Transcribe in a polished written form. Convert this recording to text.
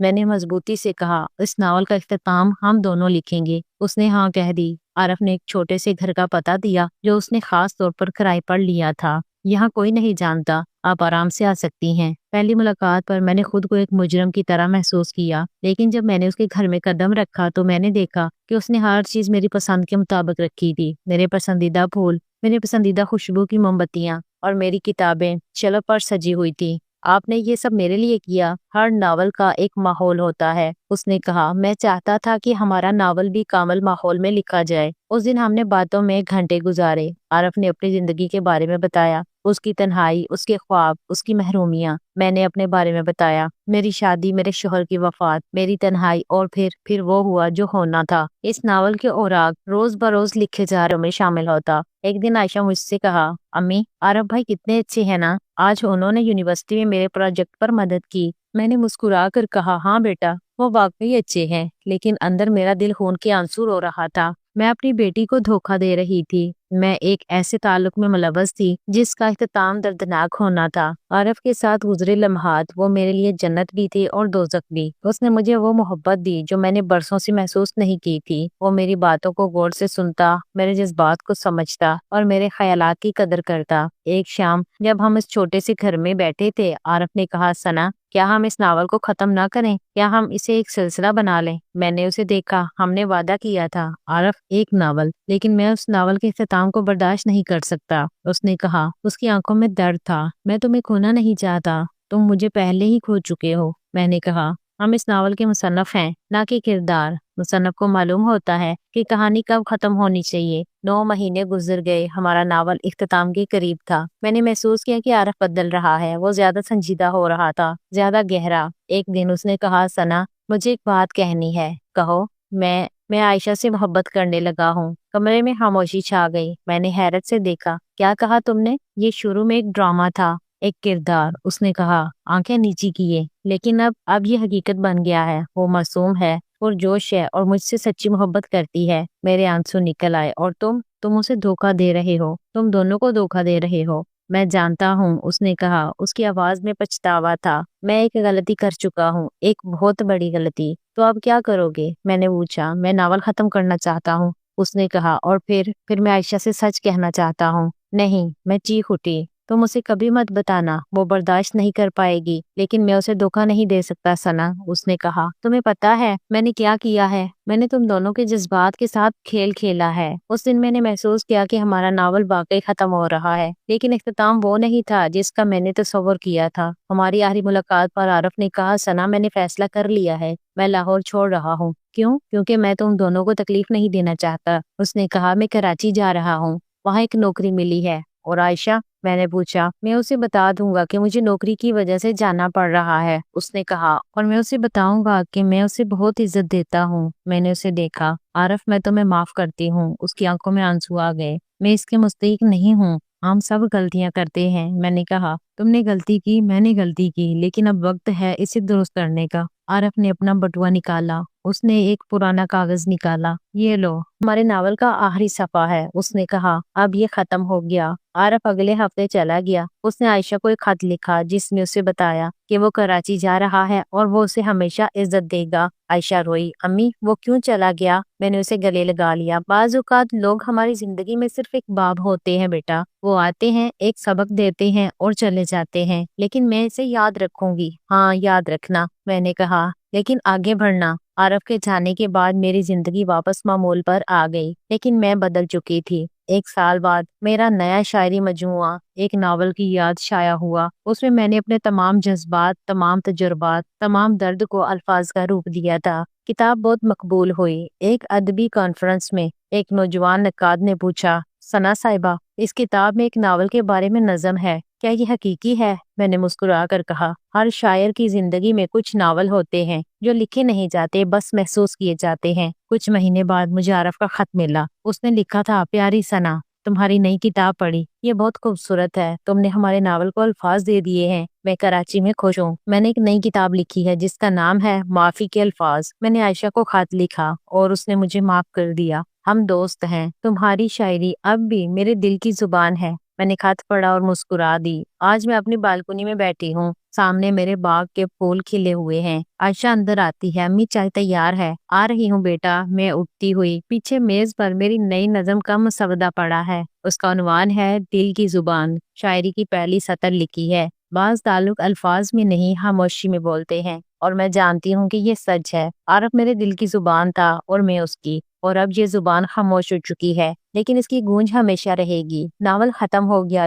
میں نے مضبوطی سے کہا، اس ناول کا اختتام ہم دونوں لکھیں گے۔ اس نے ہاں کہہ دی۔ عارف نے ایک چھوٹے سے گھر کا پتہ دیا جو اس نے خاص طور پر کرائے پر لیا تھا۔ یہاں کوئی نہیں جانتا، آپ آرام سے آ سکتی ہیں۔ پہلی ملاقات پر میں نے خود کو ایک مجرم کی طرح محسوس کیا، لیکن جب میں نے اس کے گھر میں قدم رکھا تو میں نے دیکھا کہ اس نے ہر چیز میری پسند کے مطابق رکھی تھی۔ میرے پسندیدہ پھول، میرے پسندیدہ خوشبو کی موم بتیاں اور میری کتابیں شیلف پر سجی ہوئی تھی۔ آپ نے یہ سب میرے لیے کیا۔ ہر ناول کا ایک ماحول ہوتا ہے، اس نے کہا۔ میں چاہتا تھا کہ ہمارا ناول بھی کامل ماحول میں لکھا جائے۔ اس دن ہم نے باتوں میں گھنٹے گزارے۔ عارف نے اپنی زندگی کے بارے میں بتایا، اس کی تنہائی، اس کے خواب، اس کی محرومیاں۔ میں نے اپنے بارے میں بتایا، میری شادی، میرے شوہر کی وفات، میری تنہائی، اور پھر وہ ہوا جو ہونا تھا۔ اس ناول کے اوراق روز بروز لکھے جا رہے میں شامل ہوتا۔ ایک دن عائشہ مجھ سے کہا، امی، عارف بھائی کتنے اچھے ہیں نا، آج انہوں نے یونیورسٹی میں میرے پروجیکٹ پر مدد کی۔ میں نے مسکرا کر کہا، ہاں بیٹا، وہ واقعی اچھے ہیں، لیکن اندر میرا دل خون کے آنسو رو رہا تھا۔ میں اپنی بیٹی کو دھوکہ دے رہی تھی۔ میں ایک ایسے تعلق میں ملوث تھی جس کا اختتام دردناک ہونا تھا۔ عارف کے ساتھ گزرے لمحات وہ میرے لیے جنت بھی تھی اور دوزخ بھی۔ اس نے مجھے وہ محبت دی جو میں نے برسوں سے محسوس نہیں کی تھی۔ وہ میری باتوں کو غور سے سنتا، میرے جذبات کو سمجھتا اور میرے خیالات کی قدر کرتا۔ ایک شام جب ہم اس چھوٹے سے گھر میں بیٹھے تھے، عارف نے کہا، ثنا، کیا ہم اس ناول کو ختم نہ کریں؟ کیا ہم اسے ایک سلسلہ بنا لیں؟ میں نے اسے دیکھا۔ ہم نے وعدہ کیا تھا، عارف، ایک ناول، لیکن میں اس ناول کے اختتام کو برداشت نہیں کر سکتا۔ اس نے کہا، اس کی آنکھوں میں درد تھا۔ میں تمہیں کھونا نہیں چاہتا، تم مجھے پہلے ہی کھو چکے ہو۔ میں نے کہا، ہم اس ناول کے مصنف ہیں، نہ کہ کردار۔ مصنف کو معلوم ہوتا ہے کہ کہانی کب ختم ہونی چاہیے۔ 9 مہینے گزر گئے، ہمارا ناول اختتام کے قریب تھا۔ میں نے محسوس کیا کہ عارف بدل رہا ہے، وہ زیادہ سنجیدہ ہو رہا تھا، زیادہ گہرا۔ ایک دن اس نے کہا، ثنا، مجھے ایک بات کہنی ہے۔ کہو۔ میں عائشہ سے محبت کرنے لگا ہوں۔ کمرے میں خاموشی چھا گئی۔ میں نے حیرت سے دیکھا۔ کیا کہا تم نے؟ یہ شروع میں ایک ڈرامہ تھا، ایک کردار، اس نے کہا، آنکھیں نیچی کیے، لیکن اب یہ حقیقت بن گیا ہے۔ وہ معصوم ہے، پرجوش ہے اور مجھ سے سچی محبت کرتی ہے۔ میرے آنسو نکل آئے۔ اور تم اسے دھوکہ دے رہے ہو، تم دونوں کو دھوکہ دے رہے ہو۔ میں جانتا ہوں، اس نے کہا۔ اس کی آواز میں پچھتاوا تھا۔ میں ایک غلطی کر چکا ہوں، ایک بہت بڑی غلطی۔ تو اب کیا کرو گے؟ میں نے پوچھا۔ میں ناول ختم کرنا چاہتا ہوں، اس نے کہا، اور پھر میں عائشہ سے سچ کہنا چاہتا ہوں۔ نہیں، میں چیخ اٹھی۔ تم اسے کبھی مت بتانا، وہ برداشت نہیں کر پائے گی۔ لیکن میں اسے دھوکہ نہیں دے سکتا ثنا، اس نے کہا۔ تمہیں پتا ہے میں نے کیا کیا ہے؟ میں نے تم دونوں کے جذبات کے ساتھ کھیل کھیلا ہے۔ اس دن میں نے محسوس کیا کہ ہمارا ناول واقعی ختم ہو رہا ہے، لیکن اختتام وہ نہیں تھا جس کا میں نے تصور کیا تھا۔ ہماری آخری ملاقات پر عارف نے کہا، ثنا، میں نے فیصلہ کر لیا ہے، میں لاہور چھوڑ رہا ہوں۔ کیوں؟ کیونکہ میں تم دونوں کو تکلیف نہیں دینا چاہتا۔ اس نے کہا، میں کراچی جا رہا ہوں، وہاں ایک نوکری ملی ہے۔ اور عائشہ؟ میں نے پوچھا۔ میں اسے بتا دوں گا کہ مجھے نوکری کی وجہ سے جانا پڑ رہا ہے، اس نے کہا، اور میں اسے بتاؤں گا کہ میں اسے بہت عزت دیتا ہوں۔ میں نے اسے دیکھا۔ عارف، میں تمہیں معاف کرتی ہوں۔ اس کی آنکھوں میں آنسو آ گئے۔ میں اس کے مستحق نہیں ہوں، ہم سب غلطیاں کرتے ہیں۔ میں نے کہا، تم نے غلطی کی، میں نے غلطی کی، لیکن اب وقت ہے اسے درست کرنے کا۔ عارف نے اپنا بٹوا نکالا۔ اس نے ایک پرانا کاغذ نکالا۔ یہ لو، ہمارے ناول کا آخری صفحہ ہے، اس نے کہا۔ اب یہ ختم ہو گیا۔ عارف اگلے ہفتے چلا گیا۔ اس نے عائشہ کو ایک خط لکھا جس میں اسے بتایا کہ وہ کراچی جا رہا ہے اور وہ اسے ہمیشہ عزت دے گا۔ عائشہ روئی۔ امی، وہ کیوں چلا گیا؟ میں نے اسے گلے لگا لیا۔ بعض اوقات لوگ ہماری زندگی میں صرف ایک باب ہوتے ہیں بیٹا، وہ آتے ہیں، ایک سبق دیتے ہیں اور چلے جاتے ہیں، لیکن میں اسے یاد رکھوں گی۔ ہاں، یاد رکھنا، میں نے کہا، لیکن آگے بڑھنا۔ عارف کے جانے کے بعد میری زندگی واپس معمول پر آ گئی، لیکن میں بدل چکی تھی۔ 1 سال بعد میرا نیا شاعری مجموعہ ایک ناول کی یاد شائع ہوا۔ اس میں میں نے اپنے تمام جذبات، تمام تجربات، تمام درد کو الفاظ کا روپ دیا تھا۔ کتاب بہت مقبول ہوئی۔ ایک ادبی کانفرنس میں ایک نوجوان نقاد نے پوچھا، ثنا صاحبہ، اس کتاب میں ایک ناول کے بارے میں نظم ہے، کیا یہ حقیقی ہے؟ میں نے مسکرا کر کہا، ہر شاعر کی زندگی میں کچھ ناول ہوتے ہیں جو لکھے نہیں جاتے، بس محسوس کیے جاتے ہیں۔ کچھ مہینے بعد مجھے عارف کا خط ملا۔ اس نے لکھا تھا، پیاری ثنا، تمہاری نئی کتاب پڑھی، یہ بہت خوبصورت ہے، تم نے ہمارے ناول کو الفاظ دے دیے ہیں، میں کراچی میں خوش ہوں۔ میں نے ایک نئی کتاب لکھی ہے جس کا نام ہے معافی کے الفاظ۔ میں نے عائشہ کو خط لکھا اور اس نے مجھے معاف کر دیا۔ ہم دوست ہیں۔ تمہاری شاعری اب بھی میرے دل کی زبان ہے۔ میں نے خط پڑھا اور مسکرا دی۔ آج میں اپنی بالکنی میں بیٹھی ہوں، سامنے میرے باغ کے پھول کھلے ہوئے ہیں۔ عائشہ اندر آتی ہے۔ امی چائے تیار ہے۔ آ رہی ہوں بیٹا، میں اٹھتی ہوئی۔ پیچھے میز پر میری نئی نظم کا مسودہ پڑا ہے۔ اس کا عنوان ہے دل کی زبان۔ شاعری کی پہلی سطر لکھی ہے، بعض تعلق الفاظ میں نہیں خاموشی میں بولتے ہیں، اور میں جانتی ہوں کہ یہ سچ ہے۔ عارف میرے دل کی زبان تھا اور میں اس کی، اور اب یہ زبان خاموش ہو چکی ہے، لیکن اس کی گونج ہمیشہ رہے گی۔ ناول ختم ہو گیا،